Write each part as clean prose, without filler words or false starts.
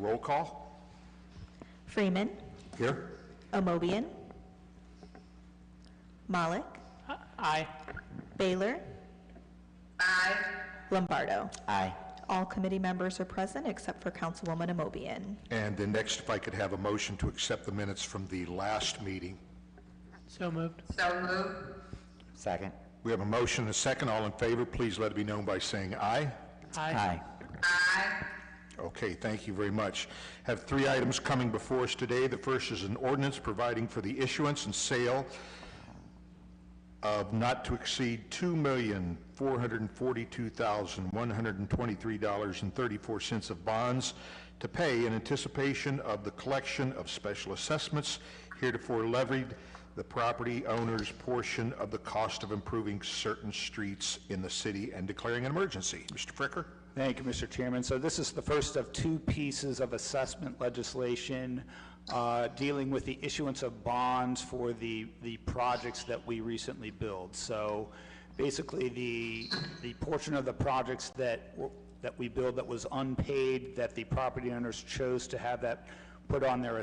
roll call. Freeman. Here. Amobian. Malik. Aye. Baylor. Aye. Lombardo. Aye. All committee members are present except for Councilwoman Amobian. And then next, if I could have a motion to accept the minutes from the last meeting. So moved. So moved. Second. We have a motion and a second. All in favor, please let it be known by saying aye. Aye. Aye. Okay, thank you very much. Have 3 items coming before us today. The first is an ordinance providing for the issuance and sale of not to exceed $2,442,123.34 of bonds to pay in anticipation of the collection of special assessments heretofore levied, the property owner's portion of the cost of improving certain streets in the city, and declaring an emergency. Mr. Fricker? Thank you, Mr. Chairman. So this is the first of 2 pieces of assessment legislation dealing with the issuance of bonds for the projects that we recently built. So basically the portion of the projects that we build that was unpaid, that the property owners chose to have that put on their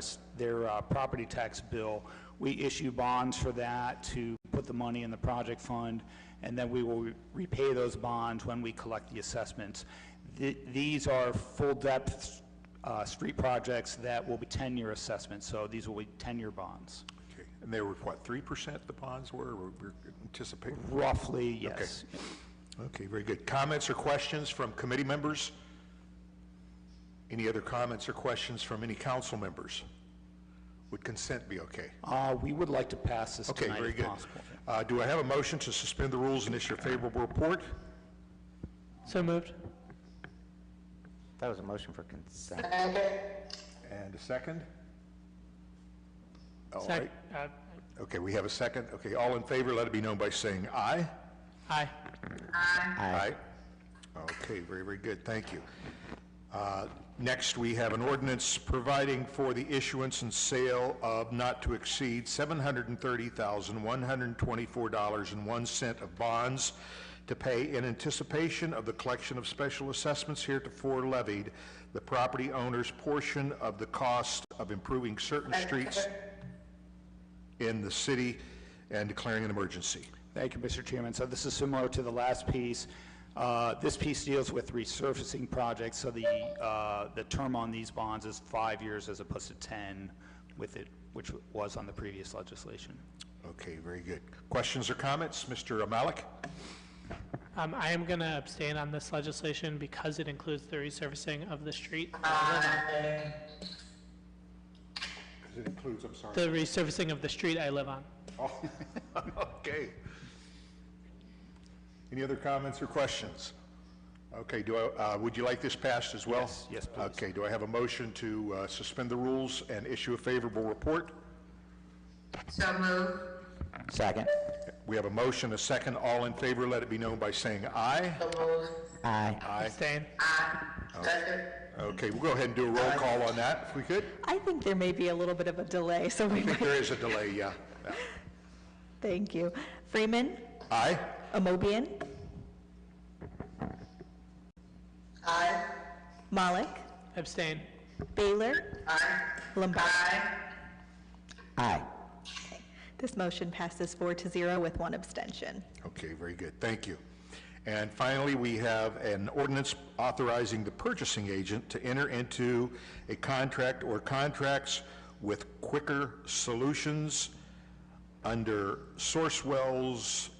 property tax bill, we issue bonds for that to put the money in the project fund, and then we will repay those bonds when we collect the assessments. These are full-depth street projects that will be 10-year assessments, so these will be 10-year bonds. Okay. And they were, what, 3% the bonds were? We're anticipating? Roughly, yes. Okay, very good. Comments or questions from committee members? Any other comments or questions from any council members? Would consent be okay? We would like to pass this Okay, tonight very if good. possible. Do I have a motion to suspend the rules and issue a favorable report? So moved. That was a motion for consent. And a second? All right. Okay, we have a second. Okay, all in favor, let it be known by saying aye. Aye. Aye. Okay, very, very good. Thank you. Next, we have an ordinance providing for the issuance and sale of not to exceed $730,124.01 of bonds to pay in anticipation of the collection of special assessments heretofore levied, the property owner's portion of the cost of improving certain streets in the city, and declaring an emergency. Thank you, Mr. Chairman. So this is similar to the last piece. This piece deals with resurfacing projects, so the term on these bonds is 5 years as opposed to 10 with it, which was on the previous legislation. Okay, very good. Questions or comments? Mr. Malik? I am going to abstain on this legislation because it includes the resurfacing of the street. It includes, I'm sorry. The resurfacing of the street I live on. Oh, okay. Any other comments or questions? Okay, would you like this passed as well? Yes, please. Okay, do I have a motion to suspend the rules and issue a favorable report? So moved. Second. We have a motion, a second. All in favor, let it be known by saying aye. So moved. Aye. Aye. Abstain. Aye. Second. Okay, we'll go ahead and do a roll call on that, if we could. I think there may be a little bit of a delay, so we I think might. there is a delay, yeah. Thank you. Freeman. Aye. Amobian. Aye. Malik. Abstain. Baylor. Aye. Lombardo. Aye. Aye. This motion passes 4-0 with 1 abstention. Okay, very good. Thank you. And finally, we have an ordinance authorizing the purchasing agent to enter into a contract or contracts with Quicker Solutions under Sourcewell's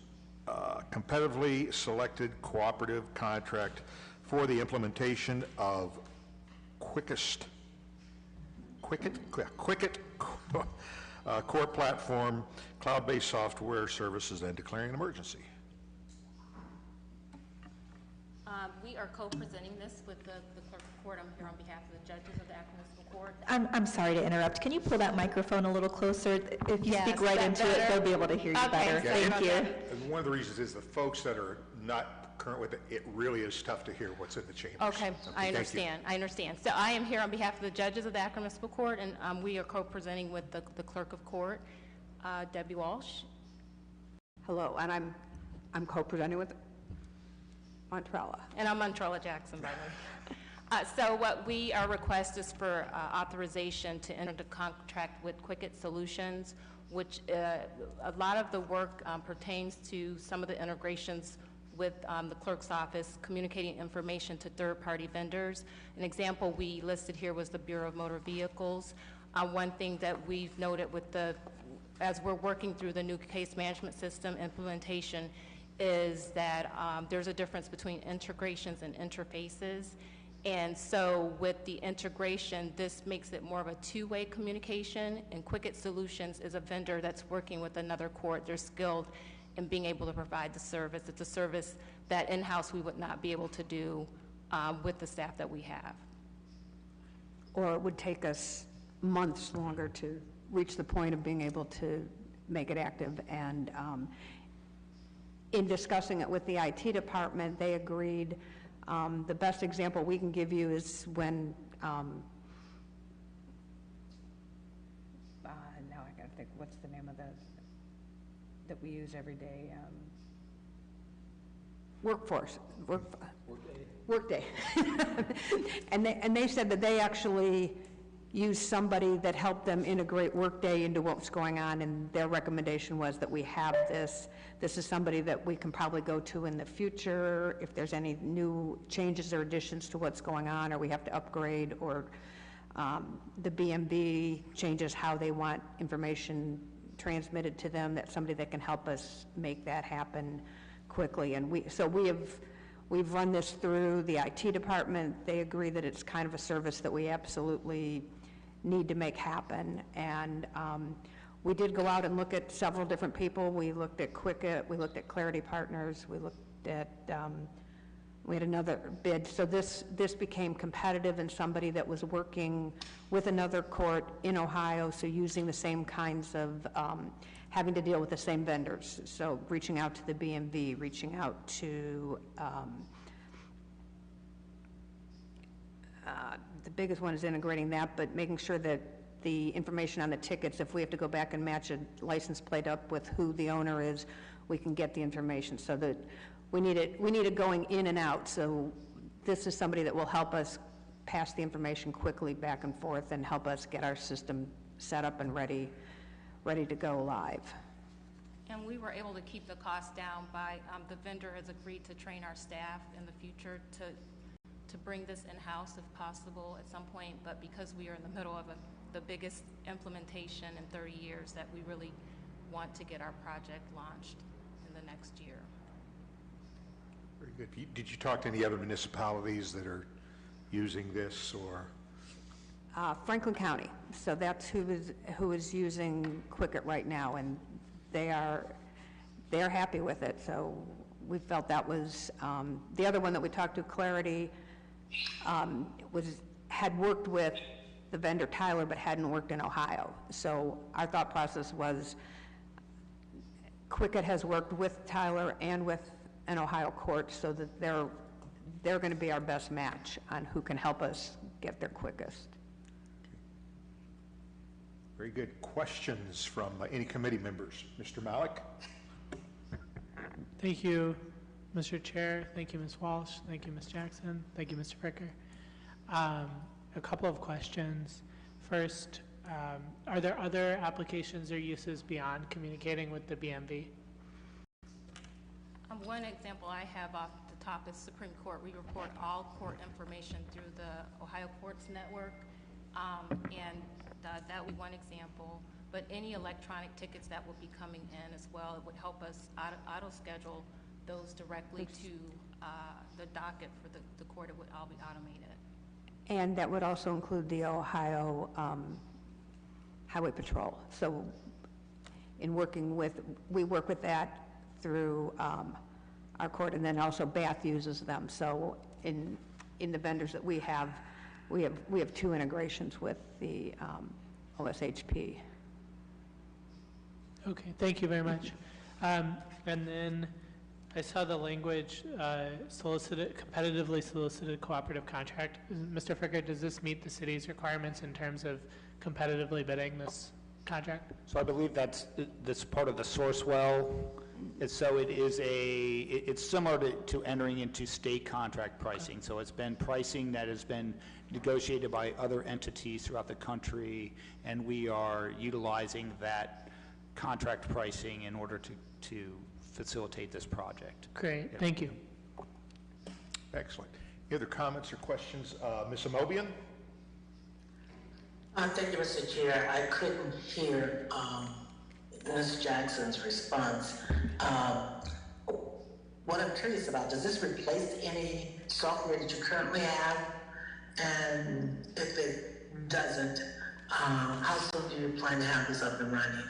competitively selected cooperative contract for the implementation of Quicket core platform, cloud-based software services, and declaring an emergency. We are co-presenting this with the clerk of court. I'm here on behalf of the judges of the Akron Municipal Court. I'm sorry to interrupt. Can you pull that microphone a little closer? If you Yes, speak right that into better? it, they'll be able to hear you Okay, better. sorry Thank about you. that. And one of the reasons is the folks that are not current with it, it really is tough to hear what's in the chambers. Okay, I thank you. understand. I understand. So I am here on behalf of the judges of the Akron Municipal Court, and we are co-presenting with the clerk of court, Debbie Walsh. Hello, and I'm co-presenting with Montrella. And I'm Montrella Jackson, by the way. So what our request is for authorization to enter the contract with Quicket Solutions, which a lot of the work pertains to some of the integrations with the clerk's office, communicating information to third-party vendors. An example we listed here was the Bureau of Motor Vehicles. One thing that we've noted as we're working through the new case management system implementation is that there's a difference between integrations and interfaces. And so with the integration, this makes it more of a two-way communication, and Quicket Solutions is a vendor that's working with another court. They're skilled in being able to provide the service. It's a service that in-house we would not be able to do with the staff that we have. Or it would take us months longer to reach the point of being able to make it active. And in discussing it with the IT department, they agreed. The best example we can give you is when, now I gotta think, what's the name of that we use every day? Workday. And they said that they actually used somebody that helped them integrate Workday into what's going on, and their recommendation was that we have this. This is somebody that we can probably go to in the future if there's any new changes or additions to what's going on, or we have to upgrade, or the BMV changes how they want information transmitted to them. That's somebody that can help us make that happen quickly. And we've run this through the IT department. They agree that it's kind of a service that we absolutely need to make happen. And we did go out and look at several different people. We looked at Quicket, we looked at Clarity Partners, we looked at, we had another bid. So this became competitive, and somebody that was working with another court in Ohio, so using the same kinds of, having to deal with the same vendors. So reaching out to the BMV, reaching out to, the biggest one is integrating that, but making sure that the information on the tickets, if we have to go back and match a license plate up with who the owner is, we can get the information. So that we need it going in and out. So this is somebody that will help us pass the information quickly back and forth and help us get our system set up and ready to go live. And we were able to keep the cost down by, the vendor has agreed to train our staff in the future to bring this in-house if possible at some point, but because we are in the middle of the biggest implementation in 30 years, that we really want to get our project launched in the next year. Very good. Did you talk to any other municipalities that are using this, or? Franklin County. So that's who is using Quicket right now, and they're happy with it. So we felt that was the other one that we talked to, Clarity, had worked with the vendor Tyler, but hadn't worked in Ohio. So our thought process was Quicket has worked with Tyler and with an Ohio court, so that they're going to be our best match on who can help us get there quickest. Very good. Questions from any committee members? Mr. Malik? Thank you, Mr. Chair. Thank you, Ms. Walsh. Thank you, Ms. Jackson. Thank you, Mr. Fricker. A couple of questions. First, are there other applications or uses beyond communicating with the BMV? One example I have off the top is Supreme Court. We report all court information through the Ohio Courts Network, and that would be one example. But any electronic tickets that will be coming in as well, it would help us auto-schedule those directly to the docket for the court. It would all be automated. And that would also include the Ohio Highway Patrol. So in working with, we work with that through our court, and then also Bath uses them. So in the vendors that we have two integrations with the OSHP. Okay, thank you very much. And then I saw the language, competitively solicited cooperative contract. Mr. Fricker, does this meet the city's requirements in terms of competitively bidding this contract? So I believe that's part of the Sourcewell So it is it's similar to entering into state contract pricing. So it's been pricing that has been negotiated by other entities throughout the country, and we are utilizing that contract pricing in order to facilitate this project. Great, thank you. Excellent. Any other comments or questions? Ms. Amobian? Thank you, Mr. Chair. I couldn't hear Mr. Jackson's response. What I'm curious about, does this replace any software that you currently have? And if it doesn't, how soon do you plan to have this up and running?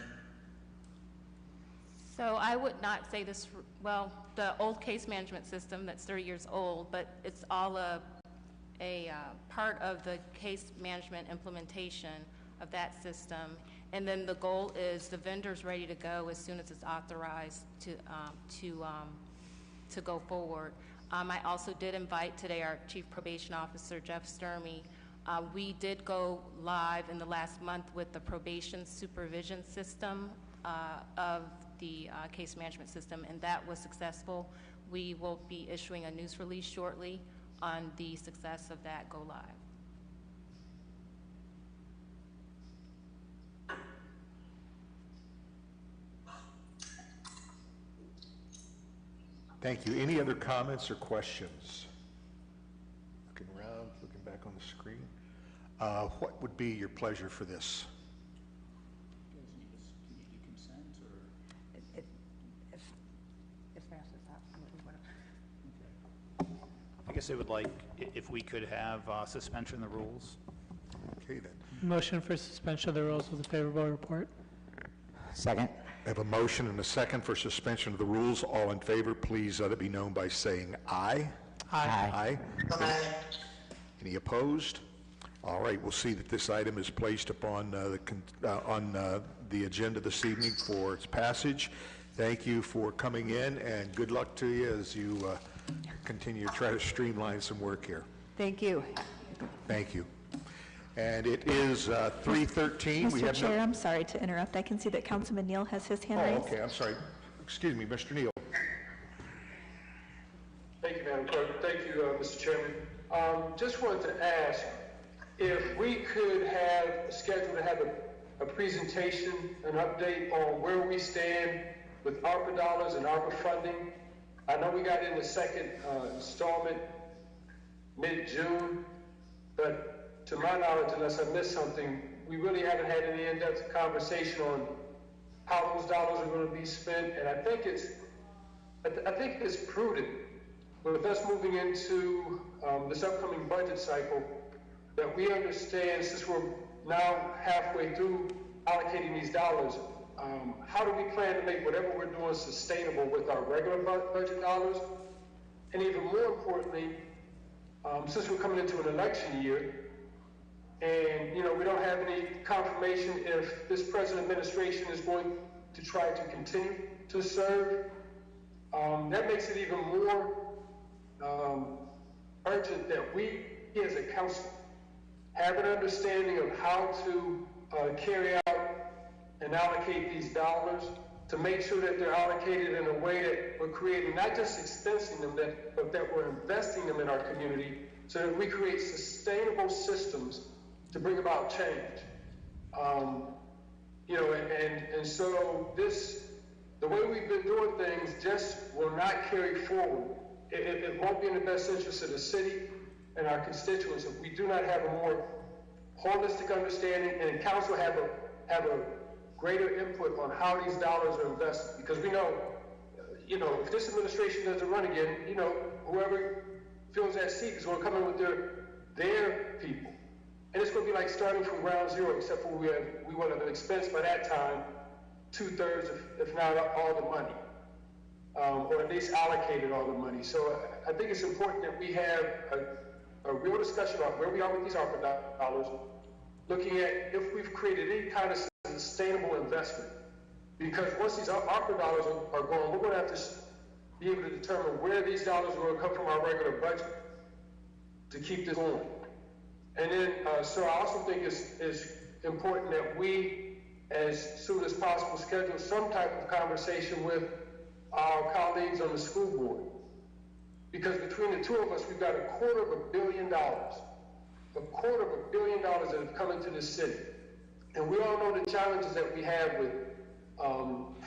So I would not say this, well, the old case management system that's 30 years old, but it's all a part of the case management implementation of that system. And then the goal is the vendor's ready to go as soon as it's authorized to go forward. I also did invite today our Chief Probation Officer, Jeff Sturmey. We did go live in the last month with the probation supervision system of the case management system, and that was successful. We will be issuing a news release shortly on the success of that go live. Thank you. Any other comments or questions? Looking around, looking back on the screen. What would be your pleasure for this? I guess they would like, if we could have suspension of the rules. Okay, then. Motion for suspension of the rules with a favorable report. Second. I have a motion and a second for suspension of the rules. All in favor, please let it be known by saying aye. Aye. Aye. Any opposed? All right, we'll see that this item is placed upon the agenda this evening for its passage. Thank you for coming in, and good luck to you as you continue to try to streamline some work here. Thank you. Thank you. And it is 3:13. Mr. Chair, I'm sorry to interrupt. I can see that Councilman Neal has his hand raised. Okay, I'm sorry. Excuse me, Mr. Neal. Thank you, Madam Clerk. Thank you, Mr. Chairman. Just wanted to ask if we could have a schedule to have a presentation, an update on where we stand with ARPA dollars and ARPA funding. I know we got in the second installment mid-June, but to my knowledge, unless I missed something, we really haven't had any in-depth conversation on how those dollars are going to be spent. And I think it's prudent with us moving into this upcoming budget cycle that we understand, since we're now halfway through allocating these dollars, how do we plan to make whatever we're doing sustainable with our regular budget dollars? And even more importantly, since we're coming into an election year, and we don't have any confirmation if this present administration is going to try to continue to serve, that makes it even more urgent that we, as a council, have an understanding of how to carry out and allocate these dollars to make sure that they're allocated in a way that we're creating, not just expensing them, but that we're investing them in our community so that we create sustainable systems to bring about change. And so the way we've been doing things just will not carry forward. It won't be in the best interest of the city and our constituents if we do not have a more holistic understanding and council have a greater input on how these dollars are invested. Because we know, if this administration doesn't run again, whoever fills that seat is going to come in with their people. And it's going to be like starting from ground zero, except for we will have expensed by that time 2/3, if not all the money, or at least allocated all the money. So I think it's important that we have a real discussion about where we are with these ARPA dollars, looking at if we've created any kind of sustainable investment. Because once these ARPA dollars are gone, we're going to have to be able to determine where these dollars are going to come from our regular budget to keep this going. And then, so I also think it's important that we, as soon as possible, schedule some type of conversation with our colleagues on the school board. Because between the two of us, we've got $250 million. $250 million that have come into this city. And we all know the challenges that we have with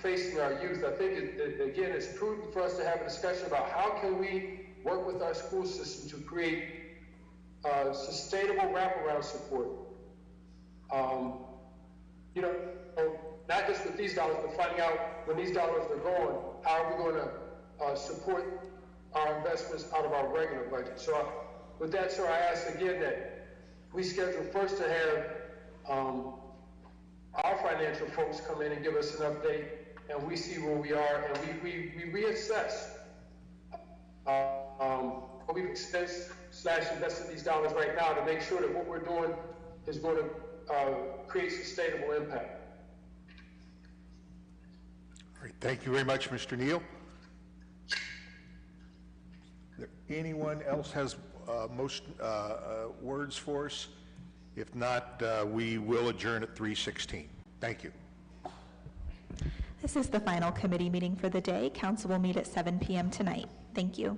facing our youth. I think, again, it's prudent for us to have a discussion about how can we work with our school system to create sustainable wraparound support. You know, not just with these dollars, but finding out when these dollars are going, how are we going to support our investments out of our regular budget. So with that, sir, I ask again that we schedule first to have our financial folks come in and give us an update, and we see where we are, and we reassess what we've invested these dollars right now to make sure that what we're doing is going to create sustainable impact. All right, thank you very much, Mr. Neal. Anyone else has most words for us? If not, we will adjourn at 3:16. Thank you. This is the final committee meeting for the day. Council will meet at 7 p.m. tonight. Thank you.